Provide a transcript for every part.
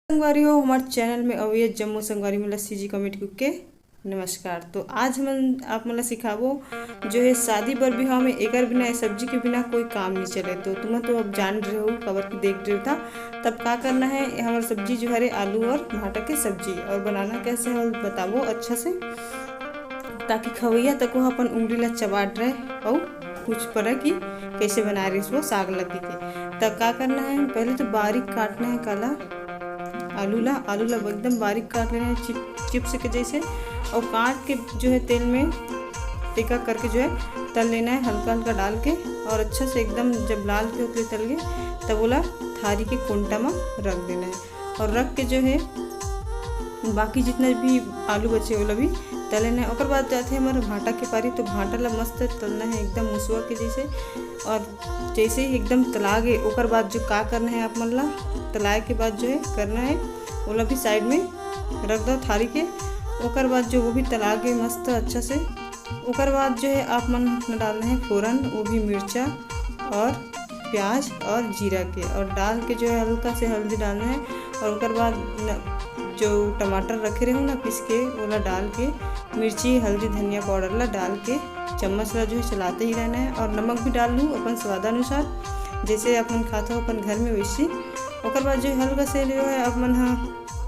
संगवारी हो हमारे चैनल में अवैध जम्मू संगवारी में लस्सी जी कमेटी के नमस्कार। तो आज हम आप मला सिखाबो जो है शादी बर बिहाव में एकर बिना सब्जी के बिना कोई काम नहीं चले। तो तुम तो अब जान रहे हो खबर की देख रहे हो था तब क्या करना है। हमारी सब्जी जो है आलू और भाटा की सब्जी और बनाना कैसे है बताबो अच्छा से ताकि खवैया तक वो अपन उंगली ला चबाट रहे और कुछ पर कि कैसे बना रही उसको साग लगी के। तब क्या करना है पहले तो बारीक काटना है काला आलू ला एकदम बारीक काट लेना है चिप्स के जैसे और काट के जो है तेल में टिका करके जो है तल लेना है हल्का हल्का डाल के और अच्छा से एकदम जब लाल के उतले तल गए तब बोला थारी के कोंटा में रख देना है और रख के जो है बाकी जितना भी आलू बचे वो भी तल लेना है। और बाद जाते हैं हमारा भाटा के पारी तो भाटा ला मस्त तलना है एकदम मुसवा के जैसे और जैसे ही एकदम तला गए ओकर बाद जो का करना है आप मन ला तलाए के बाद जो है करना है वो भी साइड में रख दो थारी के। ओकर बाद जो वो भी तला गए मस्त अच्छा से ओकर बाद जो है आप मन डालना है फोरन वो भी मिर्चा और प्याज और जीरा के और डाल के जो है हल्का से हल्दी डालना है और ओकर बाद जो टमाटर रखे रहे हो ना पीस के वो डाल के मिर्ची हल्दी धनिया पाउडर ला डाल के चम्मच ला जो है चलाते ही रहना है और नमक भी डाल लूँ अपन स्वादानुसार जैसे अपन खाता हो अपन घर में वैसी। ओकर बाद जो हल्का से जो है आप मन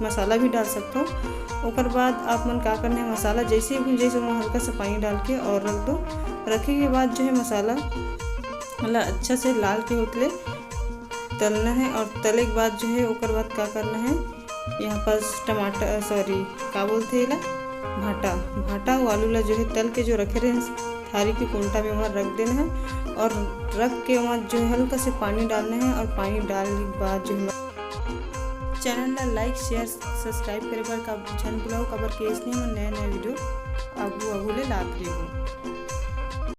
मसाला भी डाल सकते हो। ओकर बाद आप मन का करना है मसाला जैसे भी जैसे वो हल्का सा पानी डाल के और रख दो। रखे के बाद जो है मसाला मतलब अच्छा से लाल के उतले तलना है और तले के बाद जो है ओकर बाद क्या करना है यहाँ पर टमाटर का बोलते ला भाटा वो आलू ला जो है तल के जो रखे रहे थारी के कोंटा में वहाँ रख देना है और रख के वहाँ जो है हल्का से पानी डालना है और पानी डालने के बाद जो है चैनल ला लाइक शेयर सब्सक्राइब करे बर का झन बुलाओ खबर के इसलिए मैं नया वीडियो आगू ले ला रही हूँ।